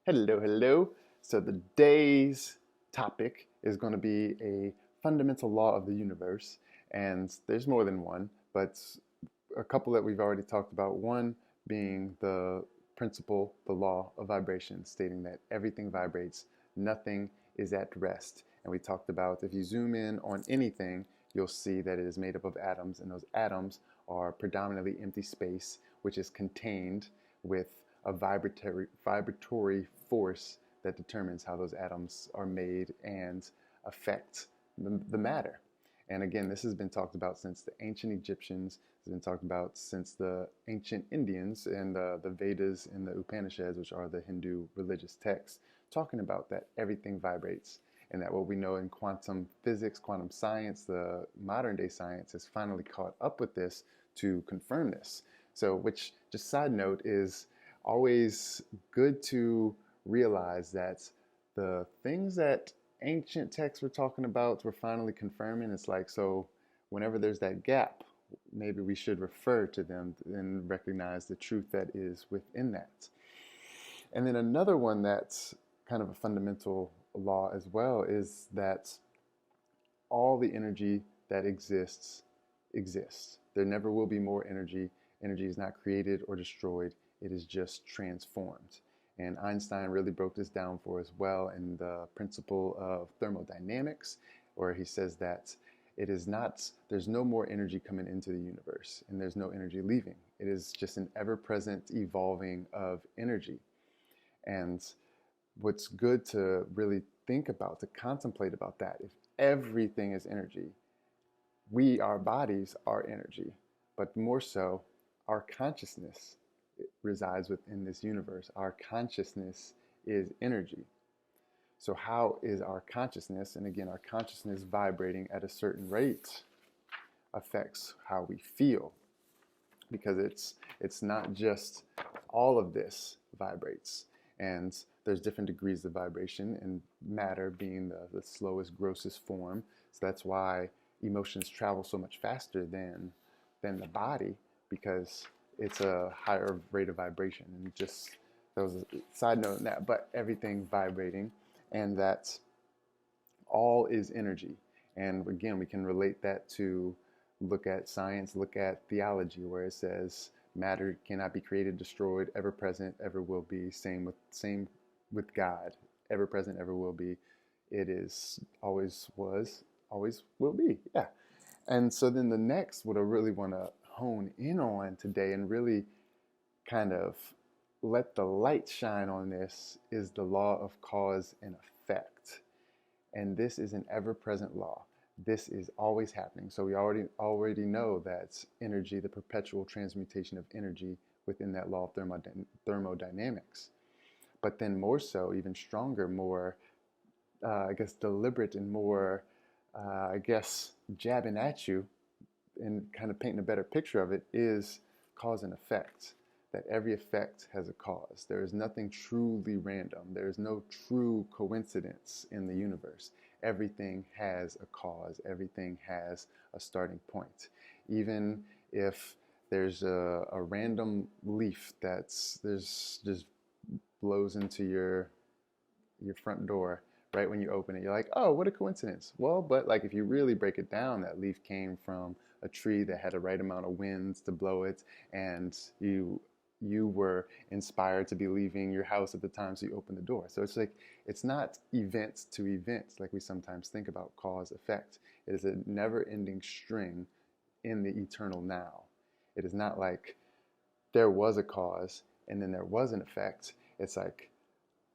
Hello, hello. So today's topic is going to be a fundamental law of the universe, and there's more than one, but a couple that we've already talked about. One being the principle, the law of vibration, stating that everything vibrates, nothing is at rest. And we talked about if you zoom in on anything, you'll see that it is made up of atoms, and those atoms are predominantly empty space, which is contained with a vibratory force that determines how those atoms are made and affect the matter. And again, this has been talked about since the ancient Egyptians. It's been talked about since the ancient Indians and the Vedas and the Upanishads, which are the Hindu religious texts, talking about that everything vibrates. And that what we know in quantum physics, quantum science, the modern day science has finally caught up with this to confirm this. So, which, just side note, is always good to realize that the things that ancient texts were talking about we're finally confirming. It's like, so whenever there's that gap, maybe we should refer to them and recognize the truth that is within that. And then another one that's kind of a fundamental law as well is that all the energy that exists. There never will be more energy. Energy is not created or destroyed, it is just transformed. And Einstein really broke this down for us well in the principle of thermodynamics, where he says that it is not, there's no more energy coming into the universe, and there's no energy leaving. It is just an ever present evolving of energy. And what's good to really think about, to contemplate about that, if everything is energy, we, our bodies, are energy, but more so, our consciousness resides within this universe. Our consciousness is energy. So, how is our consciousness, and again, our consciousness vibrating at a certain rate affects how we feel? Because it's not just all of this vibrates, and there's different degrees of vibration, and matter being the slowest, grossest form. So that's why emotions travel so much faster than the body, because it's a higher rate of vibration. And just that was a side note on that, but everything vibrating, and that all is energy. And again, we can relate that to look at science, look at theology, where it says matter cannot be created, destroyed, ever present, ever will be. Same with God, ever present, ever will be. It is, always was, always will be. Yeah. And so then the next, what I really want to hone in on today and really kind of let the light shine on this is the law of cause and effect. And this is an ever-present law. This is always happening. So we already know that energy, the perpetual transmutation of energy within that law of thermodynamics. But then more so, even stronger, more I guess deliberate and more I guess jabbing at you and kind of painting a better picture of it is cause and effect. That every effect has a cause. There is nothing truly random. There is no true coincidence in the universe. Everything has a cause. Everything has a starting point. Even if there's a random leaf there's just blows into your front door right when you open it. You're like, oh, what a coincidence. Well, but like if you really break it down, that leaf came from a tree that had the right amount of winds to blow it, and you were inspired to be leaving your house at the time, so you opened the door. So it's like it's not events to events like we sometimes think about cause effect. It is a never-ending string in the eternal now. It is not like there was a cause and then there was an effect. It's like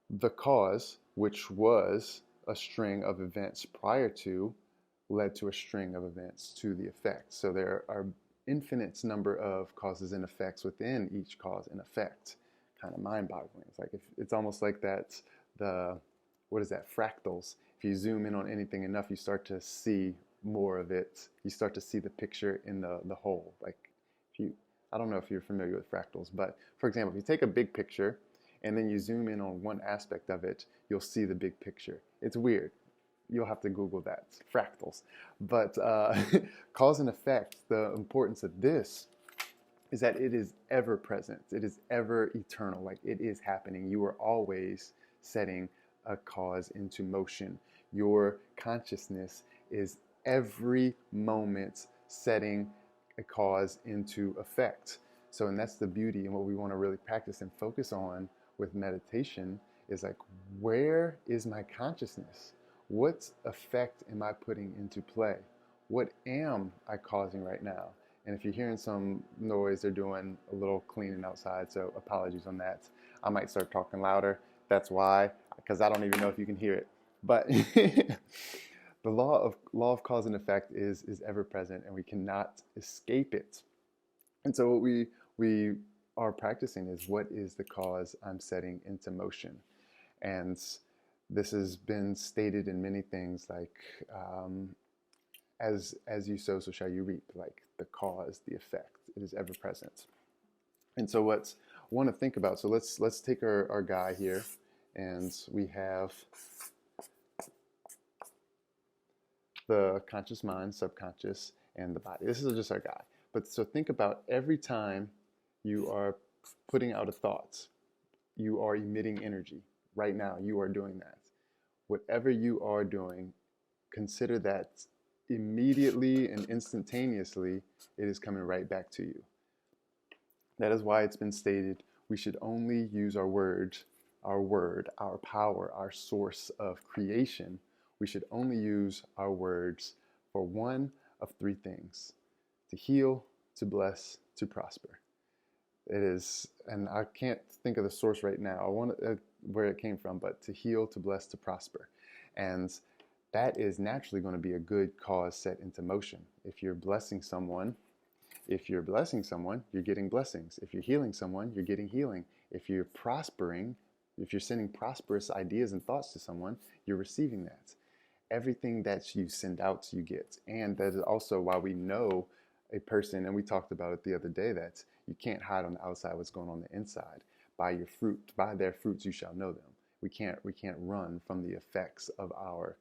the cause, which was a string of events prior to, led to a string of events to the effect. So there are infinite number of causes and effects within each cause and effect. Kind of mind-boggling. It's like it's almost like that the what is that, fractals. If you zoom in on anything enough, you start to see more of it. You start to see the picture in the whole. Like if you I don't know if you're familiar with fractals, but for example, if you take a big picture and then you zoom in on one aspect of it, you'll see the big picture. It's weird. You'll have to Google that, fractals. But cause and effect, the importance of this is that it is ever present. It is ever eternal. Like it is happening. You are always setting a cause into motion. Your consciousness is every moment setting a cause into effect. So, and that's the beauty, and what we want to really practice and focus on with meditation is like, where is my consciousness? What effect am I putting into play? What am I causing right now? And if you're hearing some noise, they're doing a little cleaning outside, so apologies on that. I might start talking louder. That's why, because I don't even know if you can hear it. But the law of cause and effect is ever present, and we cannot escape it. And so what we are practicing is, what is the cause I'm setting into motion? And this has been stated in many things, like as you sow, so shall you reap. Like the cause, the effect, it is ever present. And so what I want to think about, so let's take our guy here, and we have the conscious mind, subconscious, and the body. This is just our guy. But so think about every time you are putting out a thought, you are emitting energy. Right now, you are doing that. Whatever you are doing, consider that immediately and instantaneously, it is coming right back to you. That is why it's been stated we should only use our words, our word, our power, our source of creation. We should only use our words for one of three things: to heal, to bless, to prosper. It is, and I can't think of the source right now. I want where it came from, but to heal, to bless, to prosper. And that is naturally going to be a good cause set into motion. If you're blessing someone, you're getting blessings. If you're healing someone, you're getting healing. If you're prospering, if you're sending prosperous ideas and thoughts to someone, you're receiving that. Everything that you send out, you get. And that is also why we know a person, and we talked about it the other day, that you can't hide on the outside what's going on the inside. By your fruit, by their fruits you shall know them. We can't run from the effects of our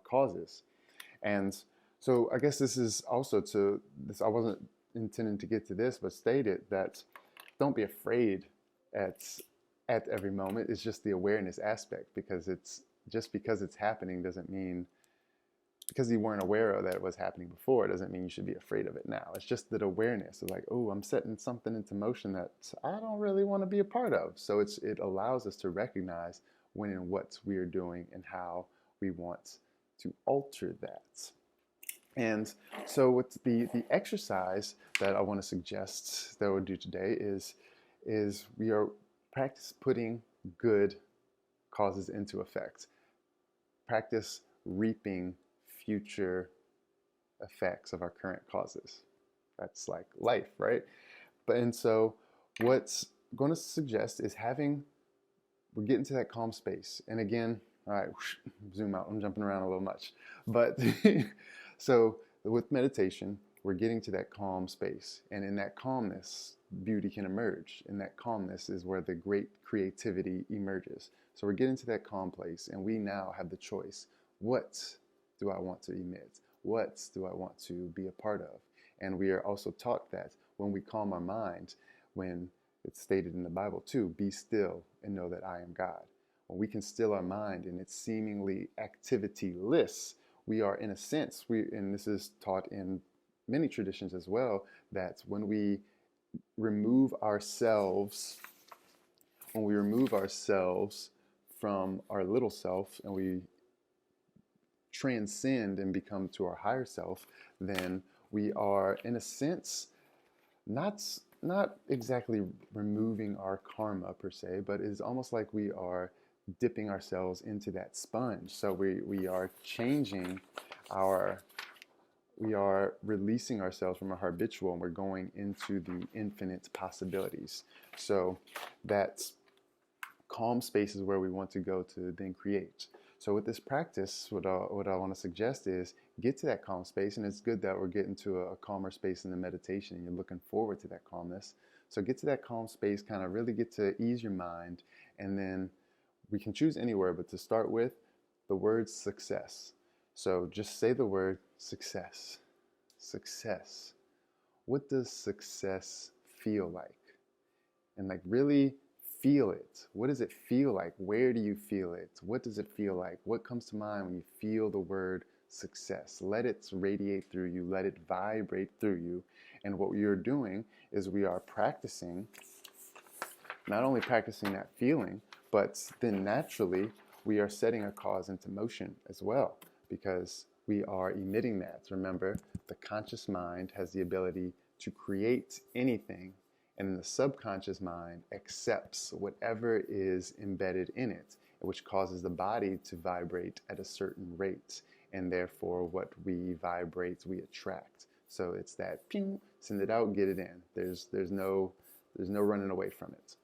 causes. And so I guess this is also to this, I wasn't intending to get to this, but stated that don't be afraid at every moment. It's just the awareness aspect, because it's just because it's happening doesn't mean, because you weren't aware of that it was happening before, it doesn't mean you should be afraid of it now. It's just that awareness of like, oh, I'm setting something into motion that I don't really want to be a part of. So it allows us to recognize when and what we are doing and how we want to alter that. And so what the exercise that I want to suggest that we'll do today is we are practice putting good causes into effect. Practice reaping future effects of our current causes. That's like life, right? And so what's going to suggest is we're getting to that calm space. And again, all right, zoom out. I'm jumping around a little much. But so with meditation, we're getting to that calm space. And in that calmness, beauty can emerge. In that calmness is where the great creativity emerges. So we're getting to that calm place, and we now have the choice. What do I want to emit? What do I want to be a part of? And we are also taught that when we calm our mind, when it's stated in the Bible too, be still and know that I am God. When we can still our mind and it's seemingly activityless, we are, in a sense, and this is taught in many traditions as well, that when we remove ourselves from our little self and we transcend and become to our higher self, then we are, in a sense, not exactly removing our karma per se, but it's almost like we are dipping ourselves into that sponge. So we are changing we are releasing ourselves from our habitual, and we're going into the infinite possibilities. So that calm space is where we want to go to then create. So with this practice, what I want to suggest is get to that calm space, and it's good that we're getting to a calmer space in the meditation, and you're looking forward to that calmness. So get to that calm space, kind of really get to ease your mind, and then we can choose anywhere, but to start with, the word success. So just say the word success, success. what does success feel like? And like really feel it. What does it feel like? Where do you feel it? What does it feel like? What comes to mind when you feel the word success? Let it radiate through you, let it vibrate through you. And what we are doing is we are practicing, not only practicing that feeling, but then naturally we are setting a cause into motion as well, because we are emitting that. Remember, the conscious mind has the ability to create anything, and the subconscious mind accepts whatever is embedded in it, which causes the body to vibrate at a certain rate, and therefore what we vibrate, we attract. So it's that ping, send it out, get it in. There's no running away from it.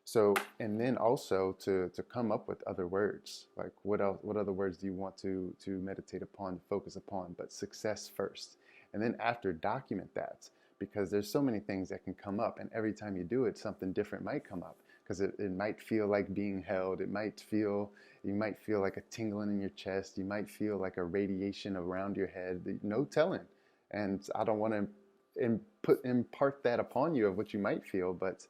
So, and then also to come up with other words, like what else, what other words do you want to meditate upon, focus upon, but success first. And then after, document that, because there's so many things that can come up, and every time you do it, something different might come up, because it might feel like being held. You might feel like a tingling in your chest. You might feel like a radiation around your head. No telling. And I don't want to impart that upon you of what you might feel, but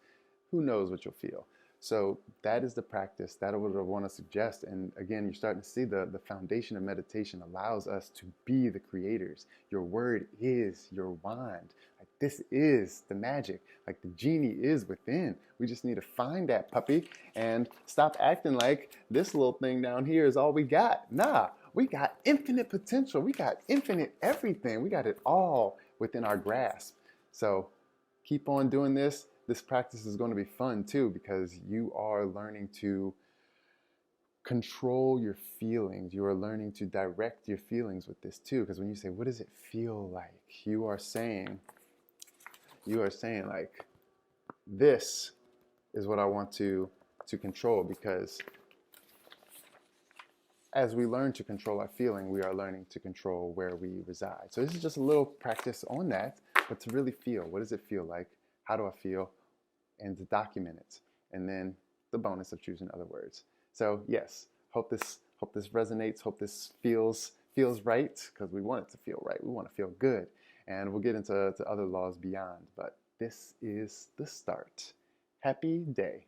who knows what you'll feel. So that is the practice. That is what I want to suggest. And again, you're starting to see the foundation of meditation allows us to be the creators. Your word is your wand. Like, this is the magic. Like, the genie is within. We just need to find that puppy and stop acting like this little thing down here is all we got. Nah, we got infinite potential. We got infinite everything. We got it all within our grasp. So keep on doing this. This practice is going to be fun too, because you are learning to control your feelings. You are learning to direct your feelings with this too. Because when you say, what does it feel like? You are saying like, this is what I want to control, because as we learn to control our feeling, we are learning to control where we reside. So this is just a little practice on that, but to really feel, what does it feel like? How do I feel? And to document it. And then the bonus of choosing other words. So yes, hope this resonates. Hope this feels right, because we want it to feel right. We want to feel good. And we'll get into other laws beyond. But this is the start. Happy day.